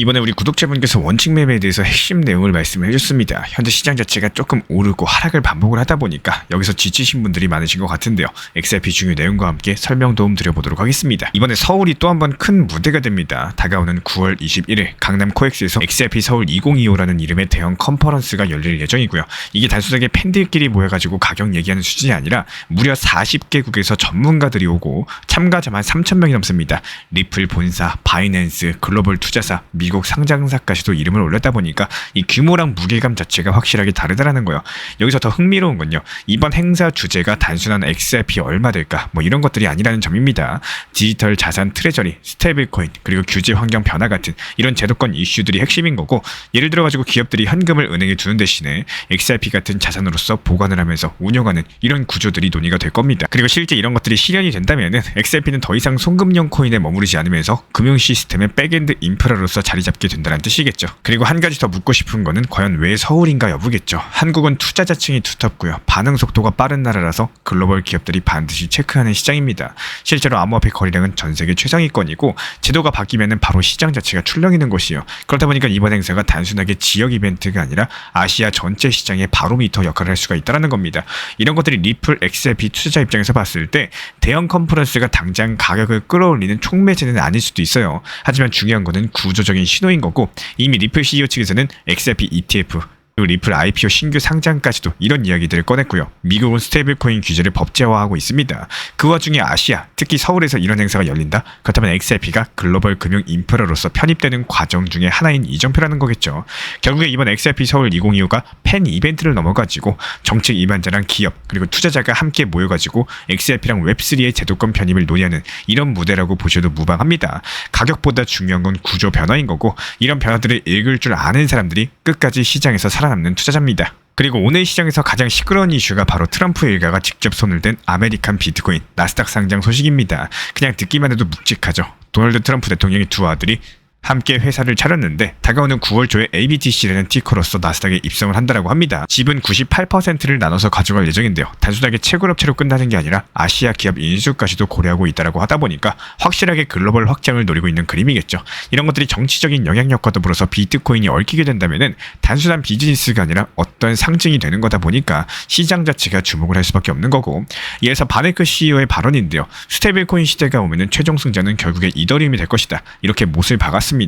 이번에 우리 구독자분께서 원칙 매매에 대해서 핵심 내용을 말씀을 해줬습니다. 현재 시장 자체가 조금 오르고 하락을 반복을 하다 보니까 여기서 지치신 분들이 많으신 것 같은데요. XRP 중요 내용과 함께 설명 도움 드려보도록 하겠습니다. 이번에 서울이 또 한 번 큰 무대가 됩니다. 다가오는 9월 21일 강남 코엑스에서 XRP 서울 2025라는 이름의 대형 컨퍼런스가 열릴 예정이고요. 이게 단순하게 팬들끼리 모여가지고 가격 얘기하는 수준이 아니라 무려 40개국에서 전문가들이 오고 참가자만 3,000명이 넘습니다. 리플 본사, 바이낸스, 글로벌 투자사, 미국 상장사까지도 이름을 올렸다 보니까 이 규모랑 무게감 자체가 확실하게 다르다라는 거예요. 여기서 더 흥미로운 건요. 이번 행사 주제가 단순한 XRP 얼마 될까 뭐 이런 것들이 아니라는 점입니다. 디지털 자산 트레저리, 스테이블코인, 그리고 규제 환경 변화 같은 이런 제도권 이슈들이 핵심인 거고, 예를 들어 가지고 기업들이 현금을 은행에 두는 대신에 XRP 같은 자산으로서 보관을 하면서 운영하는 이런 구조들이 논의가 될 겁니다. 그리고 실제 이런 것들이 실현이 된다면은 XRP는 더 이상 송금형 코인에 머무르지 않으면서 금융 시스템의 백엔드 인프라로서 자리 잡게 된다는 뜻이겠죠. 그리고 한 가지 더 묻고 싶은 거는 과연 왜 서울인가 여부겠죠. 한국은 투자자층이 두텁고요. 반응 속도가 빠른 나라라서 글로벌 기업들이 반드시 체크하는 시장입니다. 실제로 암호화폐 거래량은 전 세계 최상위권이고 제도가 바뀌면은 바로 시장 자체가 출렁이는 곳이에요. 그렇다 보니까 이번 행사가 단순하게 지역 이벤트가 아니라 아시아 전체 시장의 바로미터 역할을 할 수가 있다는 겁니다. 이런 것들이 리플 XRP 투자자 입장에서 봤을 때 대형 컨퍼런스가 당장 가격을 끌어올리는 촉매제는 아닐 수도 있어요. 하지만 중요한 거는 구조적인 신호인 거고, 이미 리플 CEO 측에서는 XRP ETF 그리고 리플 IPO 신규 상장까지도 이런 이야기들을 꺼냈고요. 미국은 스테이블코인 규제를 법제화하고 있습니다. 그 와중에 아시아, 특히 서울에서 이런 행사가 열린다? 그렇다면 XRP가 글로벌 금융 인프라로서 편입되는 과정 중에 하나인 이정표라는 거겠죠. 결국에 이번 XRP 서울 2025가 팬 이벤트를 넘어가지고 정책 이반자랑 기업 그리고 투자자가 함께 모여가지고 XRP랑 웹3의 제도권 편입을 논의하는 이런 무대라고 보셔도 무방합니다. 가격보다 중요한 건 구조 변화인 거고, 이런 변화들을 읽을 줄 아는 사람들이 끝까지 시장에서 살아남는 투자자입니다. 그리고 오늘 시장에서 가장 시끄러운 이슈가 바로 트럼프 일가가 직접 손을 댄 아메리칸 비트코인 나스닥 상장 소식입니다. 그냥 듣기만 해도 묵직하죠. 도널드 트럼프 대통령의 두 아들이 함께 회사를 차렸는데 다가오는 9월 초에 ABTC라는 티커로서 나스닥에 입성을 한다라고 합니다. 지분 98%를 나눠서 가져갈 예정인데요. 단순하게 채굴업체로 끝나는 게 아니라 아시아 기업 인수까지도 고려하고 있다라고 하다 보니까 확실하게 글로벌 확장을 노리고 있는 그림이겠죠. 이런 것들이 정치적인 영향력과 더불어서 비트코인이 얽히게 된다면은 단순한 비즈니스가 아니라 어떤 상징이 되는 거다 보니까 시장 자체가 주목을 할 수밖에 없는 거고, 이에서 바네크 CEO의 발언인데요. 스테이블코인 시대가 오면은 최종 승자는 결국에 이더리움이 될 것이다. 이렇게 못을 박았습니다.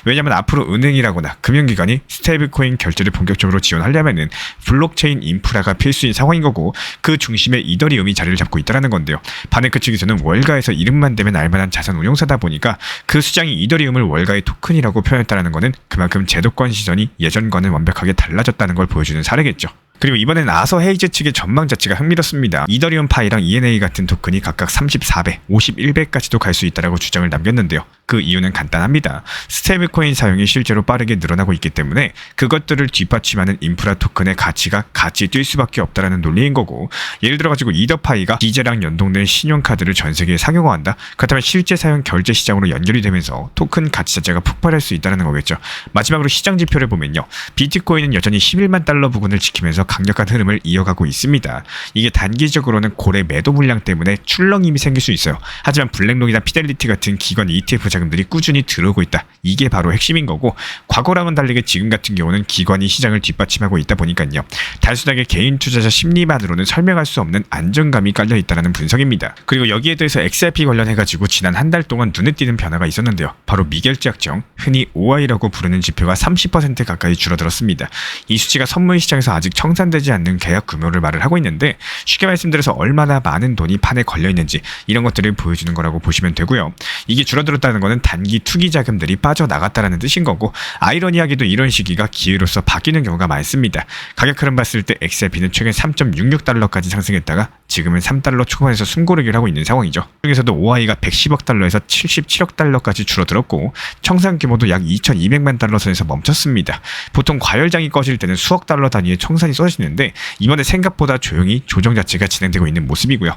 왜냐하면 앞으로 은행이라거나 금융기관이 스테이블코인 결제를 본격적으로 지원하려면은 블록체인 인프라가 필수인 상황인 거고, 그 중심에 이더리움이 자리를 잡고 있다는 건데요. 바네크 측에서는 월가에서 이름만 대면 알만한 자산 운용사다 보니까 그 수장이 이더리움을 월가의 토큰이라고 표현했다는 것은 그만큼 제도권 시선이 예전과는 완벽하게 달라졌다는 걸 보여주는 사례겠죠. 그리고 이번엔 아서 헤이즈 측의 전망 자체가 흥미롭습니다. 이더리움 파이랑 ENA 같은 토큰이 각각 34배, 51배까지도 갈 수 있다라고 주장을 남겼는데요. 그 이유는 간단합니다. 스테이블코인 사용이 실제로 빠르게 늘어나고 있기 때문에 그것들을 뒷받침하는 인프라 토큰의 가치가 같이 뛸 수밖에 없다라는 논리인 거고, 예를 들어가지고 이더파이가 기재랑 연동된 신용카드를 전 세계에 상용화한다? 그렇다면 실제 사용 결제 시장으로 연결이 되면서 토큰 가치 자체가 폭발할 수 있다는 거겠죠. 마지막으로 시장 지표를 보면요. 비트코인은 여전히 11만 달러 부근을 지키면서 강력한 흐름을 이어가고 있습니다. 이게 단기적으로는 고래 매도 물량 때문에 출렁임이 생길 수 있어요. 하지만 블랙록이나 피델리티 같은 기관 ETF 자금들이 꾸준히 들어오고 있다. 이게 바로 핵심인 거고, 과거랑은 달리게 지금 같은 경우는 기관이 시장을 뒷받침하고 있다 보니까요. 단순하게 개인 투자자 심리만으로는 설명할 수 없는 안정감이 깔려 있다는 분석입니다. 그리고 여기에 대해서 XRP 관련해가지고 지난 한 달 동안 눈에 띄는 변화가 있었는데요. 바로 미겔지 약정, 흔히 OI라고 부르는 지표가 30% 가까이 줄어들었습니다. 이 수치가 선물 시장에서 아직 청산되지 않는 계약 규모를 말을 하고 있는데, 쉽게 말씀드려서 얼마나 많은 돈이 판에 걸려있는지 이런 것들을 보여주는 거라고 보시면 되고요. 이게 줄어들었다는 거는 단기 투기 자금들이 빠져나갔다는 뜻인 거고, 아이러니하게도 이런 시기가 기회로서 바뀌는 경우가 많습니다. 가격 흐름 봤을 때 XRP는 최근 3.66달러까지 상승했다가 지금은 3달러 초반에서 숨고르기를 하고 있는 상황이죠. 중에서도 OI가 110억 달러에서 77억 달러까지 줄어들었고, 청산 규모도 약 2,200만 달러 선에서 멈췄습니다. 보통 과열장이 꺼질 때는 수억 달러 단위의 청산이 쏟아지는데 이번에 생각보다 조용히 조정 자체가 진행되고 있는 모습이고요.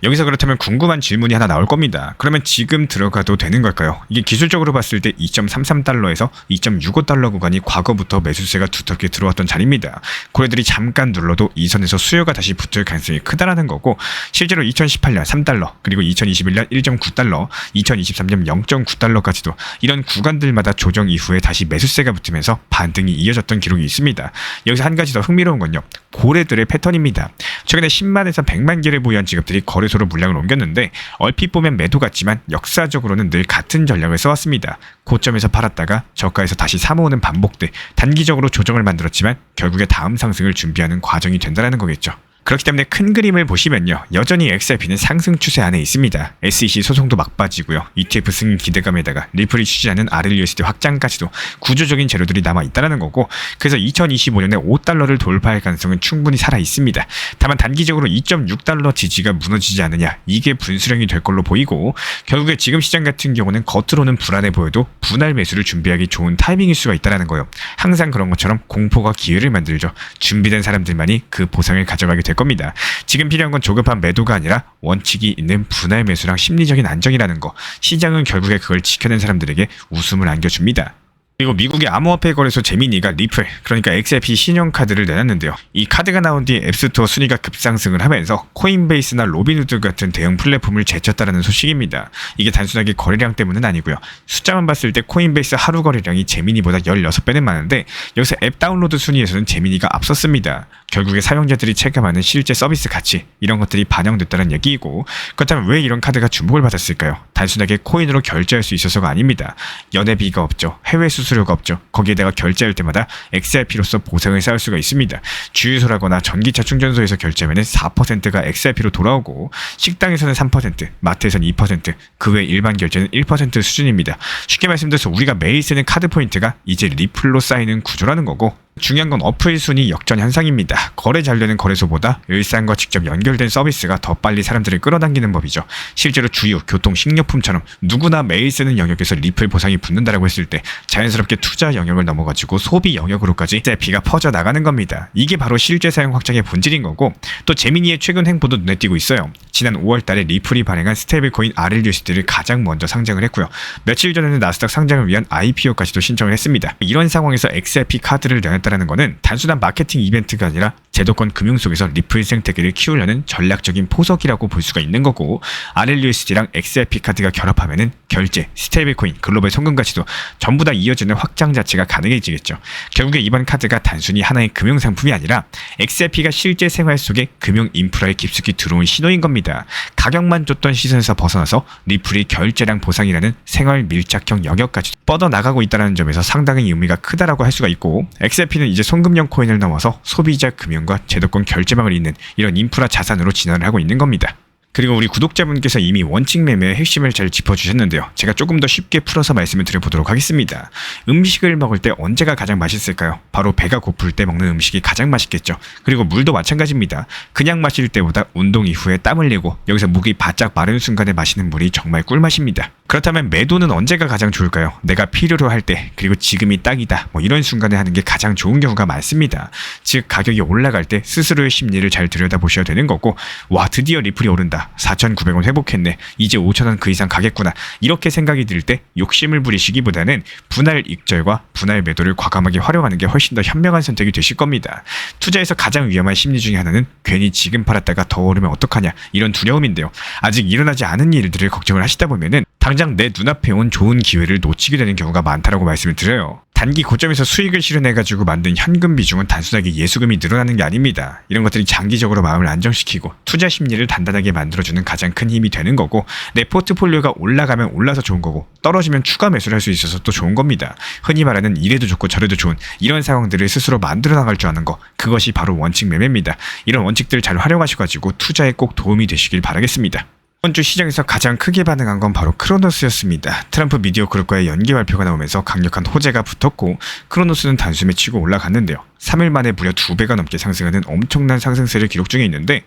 여기서 그렇다면 궁금한 질문이 하나 나올 겁니다. 그러면 지금 들어가도 되는 걸까요? 이게 기술적으로 봤을 때 2.33달러에서 2.65달러 구간이 과거부터 매수세가 두텁게 들어왔던 자리입니다. 고래들이 잠깐 눌러도 이 선에서 수요가 다시 붙을 가능성이 크다라는 거고, 실제로 2018년 3달러, 그리고 2021년 1.9달러, 2023년 0.9달러까지도 이런 구간들마다 조정 이후에 다시 매수세가 붙으면서 반등이 이어졌던 기록이 있습니다. 여기서 한 가지 더 흥미로운 건요, 고래들의 패턴입니다. 최근에 10만에서 100만 개를 보유한 직업들이 거래소로 물량을 옮겼는데, 얼핏 보면 매도 같지만 역사적으로는 늘 같은 전략을 써왔습니다. 고점에서 팔았다가 저가에서 다시 사모으는 반복돼 단기적으로 조정을 만들었지만 결국에 다음 상승을 준비하는 과정이 된다는 거겠죠. 그렇기 때문에 큰 그림을 보시면요, 여전히 XRP는 상승 추세 안에 있습니다. SEC 소송도 막빠지고요, ETF 승인 기대감에다가 리플이 추진하는 RLUSD 확장까지도 구조적인 재료들이 남아 있다는 거고, 그래서 2025년에 5달러를 돌파할 가능성은 충분히 살아 있습니다. 다만 단기적으로 2.6달러 지지가 무너지지 않느냐, 이게 분수령이 될 걸로 보이고, 결국에 지금 시장 같은 경우는 겉으로는 불안해 보여도 분할 매수를 준비하기 좋은 타이밍일 수가 있다는 거예요. 항상 그런 것처럼 공포가 기회를 만들죠. 준비된 사람들만이 그 보상을 가져가게 될 겁니다. 지금 필요한 건 조급한 매도가 아니라 원칙이 있는 분할 매수랑 심리적인 안정이라는 거. 시장은 결국에 그걸 지켜낸 사람들에게 웃음을 안겨줍니다. 그리고 미국의 암호화폐 거래소 제미니가 리플, 그러니까 XRP 신용카드를 내놨는데요. 이 카드가 나온 뒤 앱스토어 순위가 급상승을 하면서 코인베이스나 로빈후드 같은 대형 플랫폼을 제쳤다라는 소식입니다. 이게 단순하게 거래량 때문은 아니고요. 숫자만 봤을 때 코인베이스 하루 거래량이 제미니보다 16배는 많은데, 여기서 앱 다운로드 순위에서는 제미니가 앞섰습니다. 결국에 사용자들이 체감하는 실제 서비스 가치, 이런 것들이 반영됐다는 얘기이고, 그렇다면 왜 이런 카드가 주목을 받았을까요? 단순하게 코인으로 결제할 수 있어서가 아닙니다. 연회비가 없죠. 해외 수수료가 없죠. 거기에다가 결제할 때마다 XRP로서 보상을 쌓을 수가 있습니다. 주유소라거나 전기차 충전소에서 결제하면 4%가 XRP로 돌아오고, 식당에서는 3%, 마트에서는 2%, 그 외 일반 결제는 1% 수준입니다. 쉽게 말씀드려서 우리가 매일 쓰는 카드 포인트가 이제 리플로 쌓이는 구조라는 거고, 중요한 건 어플 순위 역전 현상입니다. 거래 잘 되는 거래소보다 일상과 직접 연결된 서비스가 더 빨리 사람들을 끌어당기는 법이죠. 실제로 주유, 교통, 식료품처럼 누구나 매일 쓰는 영역에서 리플 보상이 붙는다라고 했을 때 자연스럽게 투자 영역을 넘어가지고 소비 영역으로까지 XRP가 퍼져나가는 겁니다. 이게 바로 실제 사용 확장의 본질인 거고, 또 제미니의 최근 행보도 눈에 띄고 있어요. 지난 5월달에 리플이 발행한 스테이블코인 RLUSD를 가장 먼저 상장을 했고요. 며칠 전에는 나스닥 상장을 위한 IPO까지도 신청을 했습니다. 이런 상황에서 XRP 카드를 내놨다는 거는 단순한 마케팅 이벤트가 아니라 제도권 금융 속에서 리플 생태계를 키우려는 전략적인 포석이라고 볼 수가 있는 거고, RLUSD랑 XRP 카드가 결합하면은 결제, 스테이블코인, 글로벌 송금까지도 전부 다 이어지는 확장 자체가 가능해지겠죠. 결국에 이번 카드가 단순히 하나의 금융 상품이 아니라 XRP가 실제 생활 속에 금융 인프라에 깊숙이 들어온 신호인 겁니다. 가격만 줬던 시선에서 벗어나서 리플이 결제량 보상이라는 생활 밀착형 영역까지 뻗어나가고 있다는 점에서 상당히 의미가 크다라고 할 수가 있고, XRP는 이제 송금형 코인을 넘어서 소비자 금융과 제도권 결제망을 잇는 이런 인프라 자산으로 진화를 하고 있는 겁니다. 그리고 우리 구독자분께서 이미 원칙 매매의 핵심을 잘 짚어주셨는데요. 제가 조금 더 쉽게 풀어서 말씀을 드려보도록 하겠습니다. 음식을 먹을 때 언제가 가장 맛있을까요? 바로 배가 고플 때 먹는 음식이 가장 맛있겠죠. 그리고 물도 마찬가지입니다. 그냥 마실 때보다 운동 이후에 땀을 내고 여기서 목이 바짝 마른 순간에 마시는 물이 정말 꿀맛입니다. 그렇다면 매도는 언제가 가장 좋을까요? 내가 필요로 할 때, 그리고 지금이 딱이다, 이런 순간에 하는 게 가장 좋은 경우가 많습니다. 즉 가격이 올라갈 때 스스로의 심리를 잘 들여다보셔야 되는 거고, 와 드디어 리플이 오른다, 4,900원 회복했네, 이제 5,000원 그 이상 가겠구나, 이렇게 생각이 들 때 욕심을 부리시기보다는 분할 익절과 분할 매도를 과감하게 활용하는 게 훨씬 더 현명한 선택이 되실 겁니다. 투자에서 가장 위험한 심리 중에 하나는 괜히 지금 팔았다가 더 오르면 어떡하냐, 이런 두려움인데요. 아직 일어나지 않은 일들을 걱정을 하시다 보면은 당장 내 눈앞에 온 좋은 기회를 놓치게 되는 경우가 많다라고 말씀을 드려요. 단기 고점에서 수익을 실현해가지고 만든 현금 비중은 단순하게 예수금이 늘어나는 게 아닙니다. 이런 것들이 장기적으로 마음을 안정시키고 투자 심리를 단단하게 만들어주는 가장 큰 힘이 되는 거고, 내 포트폴리오가 올라가면 올라서 좋은 거고 떨어지면 추가 매수를 할 수 있어서 또 좋은 겁니다. 흔히 말하는 이래도 좋고 저래도 좋은 이런 상황들을 스스로 만들어 나갈 줄 아는 거, 그것이 바로 원칙 매매입니다. 이런 원칙들을 잘 활용하셔가지고 투자에 꼭 도움이 되시길 바라겠습니다. 이번 주 시장에서 가장 크게 반응한 건 바로 크로노스였습니다. 트럼프 미디어 그룹과의 연기 발표가 나오면서 강력한 호재가 붙었고, 크로노스는 단숨에 치고 올라갔는데요. 3일 만에 무려 2배가 넘게 상승하는 엄청난 상승세를 기록 중에 있는데,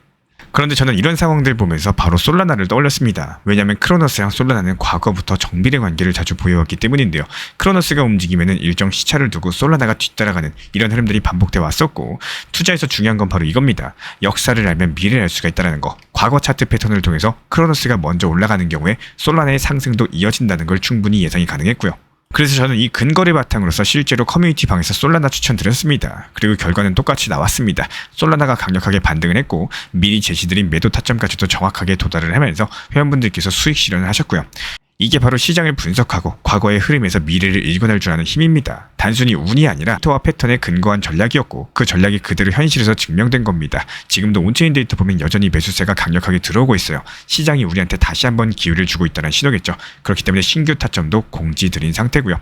그런데 저는 이런 상황들 보면서 바로 솔라나를 떠올렸습니다. 왜냐하면 크로노스랑 솔라나는 과거부터 정비례 관계를 자주 보여왔기 때문인데요. 크로노스가 움직이면 일정 시차를 두고 솔라나가 뒤따라가는 이런 흐름들이 반복돼 왔었고, 투자에서 중요한 건 바로 이겁니다. 역사를 알면 미래를 알 수가 있다는 거. 과거 차트 패턴을 통해서 크로노스가 먼저 올라가는 경우에 솔라나의 상승도 이어진다는 걸 충분히 예상이 가능했고요. 그래서 저는 이 근거를 바탕으로서 실제로 커뮤니티 방에서 솔라나 추천드렸습니다. 그리고 결과는 똑같이 나왔습니다. 솔라나가 강력하게 반등을 했고 미리 제시드린 매도 타점까지도 정확하게 도달을 하면서 회원분들께서 수익 실현을 하셨고요. 이게 바로 시장을 분석하고 과거의 흐름에서 미래를 읽어낼 줄 아는 힘입니다. 단순히 운이 아니라 데이터와 패턴에 근거한 전략이었고 그 전략이 그대로 현실에서 증명된 겁니다. 지금도 온체인 데이터 보면 여전히 매수세가 강력하게 들어오고 있어요. 시장이 우리한테 다시 한번 기회를 주고 있다는 신호겠죠. 그렇기 때문에 신규 타점도 공지드린 상태고요.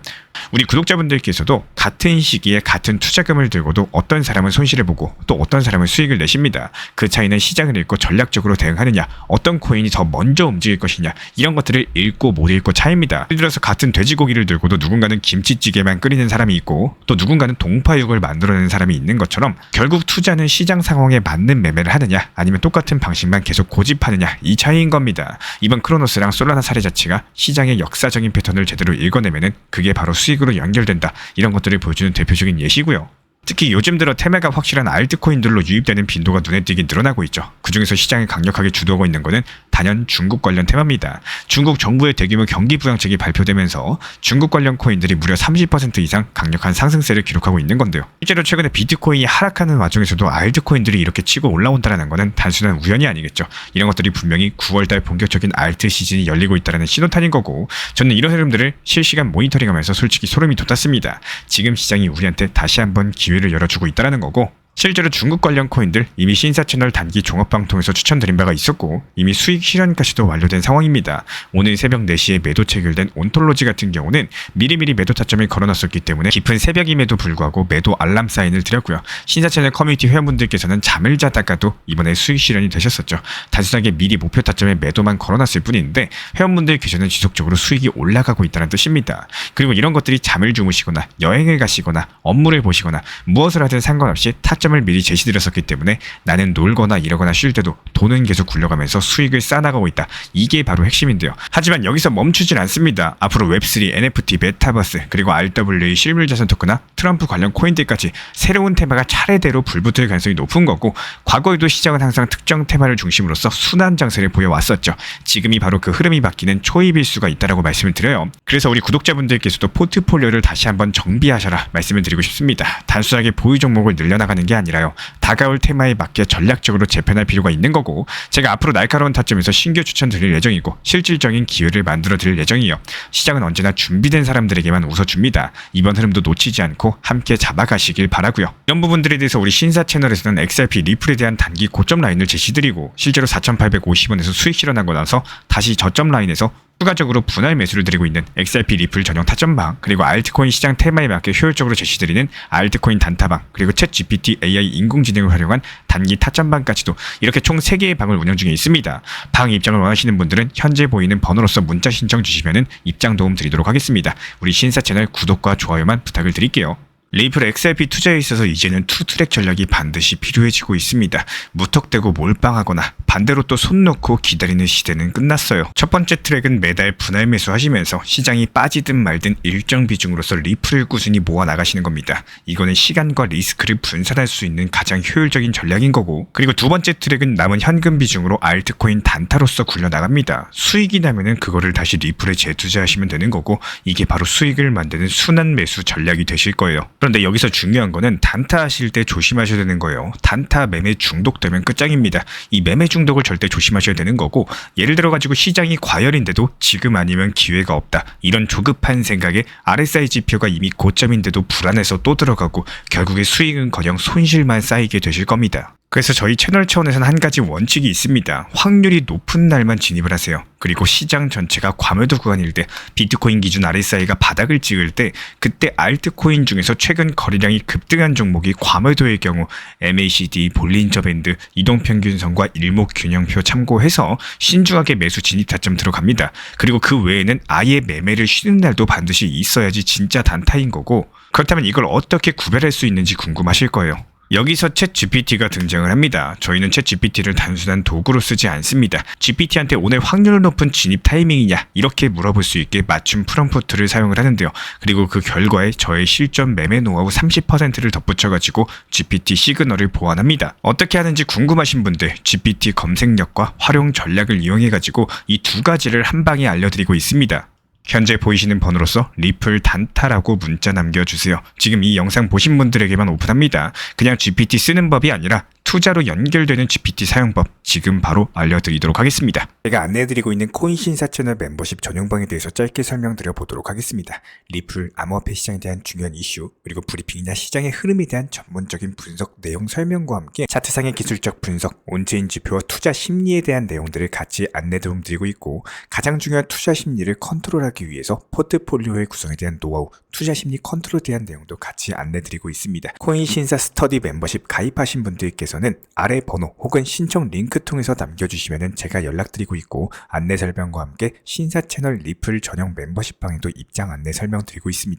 우리 구독자분들께서도 같은 시기에 같은 투자금을 들고도 어떤 사람은 손실을 보고 또 어떤 사람은 수익을 내십니다. 그 차이는 시장을 읽고 전략적으로 대응하느냐, 어떤 코인이 더 먼저 움직일 것이냐, 이런 것들을 읽고 못 읽고 차이입니다. 예를 들어서 같은 돼지고기를 들고도 누군가는 김치찌개만 끓이는 사람이 있고 또 누군가는 동파육을 만들어내는 사람이 있는 것처럼 결국 투자는 시장 상황에 맞는 매매를 하느냐 아니면 똑같은 방식만 계속 고집하느냐, 이 차이인 겁니다. 이번 크로노스랑 솔라나 사례 자체가 시장의 역사적인 패턴을 제대로 읽어내면은 그게 바로 수익으로 연결된다, 이런 것들을 보여주는 대표적인 예시고요. 특히 요즘 들어 테마가 확실한 알트코인들로 유입되는 빈도가 눈에 띄게 늘어나고 있죠. 그중에서 시장을 강력하게 주도하고 있는 것은 단연 중국 관련 테마입니다. 중국 정부의 대규모 경기 부양책이 발표되면서 중국 관련 코인들이 무려 30% 이상 강력한 상승세를 기록하고 있는 건데요. 실제로 최근에 비트코인이 하락하는 와중에서도 알트코인들이 이렇게 치고 올라온다는 것은 단순한 우연이 아니겠죠. 이런 것들이 분명히 9월달 본격적인 알트 시즌이 열리고 있다는 신호탄인 거고, 저는 이런 흐름들을 실시간 모니터링하면서 솔직히 소름이 돋았습니다. 지금 시장이 우리한테 다시 한번 기회를 열어주고 있다는 거고, 실제로 중국 관련 코인들 이미 신사 채널 단기 종업방 통해서 추천드린 바가 있었고 이미 수익 실현까지도 완료된 상황입니다. 오늘 새벽 4시에 매도 체결된 온톨로지 같은 경우는 미리미리 매도 타점을 걸어놨었기 때문에 깊은 새벽임에도 불구하고 매도 알람 사인을 드렸고요. 신사 채널 커뮤니티 회원분들께서는 잠을 자다가도 이번에 수익 실현이 되셨었죠. 단순하게 미리 목표 타점에 매도만 걸어놨을 뿐인데 회원분들께서는 지속적으로 수익이 올라가고 있다는 뜻입니다. 그리고 이런 것들이 잠을 주무시거나 여행을 가시거나 업무를 보시거나 무엇을 하든 상관없이 타점을 미리 제시드렸었기 때문에 나는 놀거나 이러거나 쉴 때도 돈은 계속 굴려가면서 수익을 쌓아나가고 있다. 이게 바로 핵심인데요. 하지만 여기서 멈추진 않습니다. 앞으로 웹3, NFT, 메타버스, 그리고 RWA 실물자산 토크나 트럼프 관련 코인들까지 새로운 테마가 차례대로 불붙을 가능성이 높은 거고, 과거에도 시장은 항상 특정 테마를 중심으로서 순환 장세를 보여왔었죠. 지금이 바로 그 흐름이 바뀌는 초입일 수가 있다고 말씀을 드려요. 그래서 우리 구독자분들께서도 포트폴리오를 다시 한번 정비하셔라 말씀을 드리고 싶습니다. 단순하게 보유 종목을 늘려나가는 게 아니라요, 다가올 테마에 맞게 전략적으로 재편할 필요가 있는 거고, 제가 앞으로 날카로운 타점에서 신규 추천드릴 예정이고 실질적인 기회를 만들어 드릴 예정이에요. 시장은 언제나 준비된 사람들에게만 웃어줍니다. 이번 흐름도 놓치지 않고 함께 잡아가시길 바라고요. 이런 부분들에 대해서 우리 신사 채널에서는 XRP 리플에 대한 단기 고점 라인을 제시드리고 실제로 4,850원에서 수익 실현하고 나서 다시 저점 라인에서 추가적으로 분할 매수를 드리고 있는 XRP 리플 전용 타점방, 그리고 알트코인 시장 테마에 맞게 효율적으로 제시드리는 알트코인 단타방, 그리고 챗 GPT AI 인공지능을 활용한 단기 타점방까지도 이렇게 총 3개의 방을 운영 중에 있습니다. 방 입장을 원하시는 분들은 현재 보이는 번호로서 문자 신청 주시면 입장 도움 드리도록 하겠습니다. 우리 신사 채널 구독과 좋아요만 부탁을 드릴게요. 리플 XRP 투자에 있어서 이제는 투트랙 전략이 반드시 필요해지고 있습니다. 무턱대고 몰빵하거나 반대로 또 손 놓고 기다리는 시대는 끝났어요. 첫 번째 트랙은 매달 분할 매수하시면서 시장이 빠지든 말든 일정 비중으로서 리플을 꾸준히 모아 나가시는 겁니다. 이거는 시간과 리스크를 분산할 수 있는 가장 효율적인 전략인 거고, 그리고 두 번째 트랙은 남은 현금 비중으로 알트코인 단타로서 굴려나갑니다. 수익이 나면은 그거를 다시 리플에 재투자하시면 되는 거고, 이게 바로 수익을 만드는 순환 매수 전략이 되실 거예요. 그런데 여기서 중요한 거는 단타 하실 때 조심하셔야 되는 거예요. 단타 매매 중독되면 끝장입니다. 이 매매 중독을 절대 조심하셔야 되는 거고, 예를 들어 가지고 시장이 과열인데도 지금 아니면 기회가 없다, 이런 조급한 생각에 RSI 지표가 이미 고점인데도 불안해서 또 들어가고 결국에 수익은커녕 손실만 쌓이게 되실 겁니다. 그래서 저희 채널 차원에서는 한 가지 원칙이 있습니다. 확률이 높은 날만 진입을 하세요. 그리고 시장 전체가 과매도 구간일 때, 비트코인 기준 RSI가 바닥을 찍을 때, 그때 알트코인 중에서 최근 거래량이 급등한 종목이 과매도의 경우 MACD, 볼린저 밴드, 이동평균선과 일목균형표 참고해서 신중하게 매수 진입 타점 들어갑니다. 그리고 그 외에는 아예 매매를 쉬는 날도 반드시 있어야지 진짜 단타인 거고, 그렇다면 이걸 어떻게 구별할 수 있는지 궁금하실 거예요. 여기서 챗 GPT가 등장을 합니다. 저희는 챗 GPT를 단순한 도구로 쓰지 않습니다. GPT한테 오늘 확률 높은 진입 타이밍이냐 이렇게 물어볼 수 있게 맞춤 프롬프트를 사용을 하는데요. 그리고 그 결과에 저의 실전 매매 노하우 30%를 덧붙여가지고 GPT 시그널을 보완합니다. 어떻게 하는지 궁금하신 분들 GPT 검색력과 활용 전략을 이용해가지고 이 두 가지를 한 방에 알려드리고 있습니다. 현재 보이시는 번호로서 리플 단타라고 문자 남겨주세요. 지금 이 영상 보신 분들에게만 오픈합니다. 그냥 GPT 쓰는 법이 아니라 투자로 연결되는 GPT 사용법 지금 바로 알려드리도록 하겠습니다. 제가 안내해드리고 있는 코인 신사 채널 멤버십 전용방에 대해서 짧게 설명드려 보도록 하겠습니다. 리플, 암호화폐 시장에 대한 중요한 이슈, 그리고 브리핑이나 시장의 흐름에 대한 전문적인 분석 내용 설명과 함께 차트상의 기술적 분석, 온체인 지표와 투자 심리에 대한 내용들을 같이 안내 도움 드리고 있고, 가장 중요한 투자 심리를 컨트롤하기 위해서 포트폴리오의 구성에 대한 노하우, 투자 심리 컨트롤에 대한 내용도 같이 안내 드리고 있습니다. 코인 신사 스터디 멤버십 가입하신 분들께서는 아래 번호 혹은 신청 링크 통해서 남겨주시면 제가 연락드리고 있고, 안내 설명과 함께 신사 채널 리플 전용 멤버십 방에도 입장 안내 설명드리고 있습니다.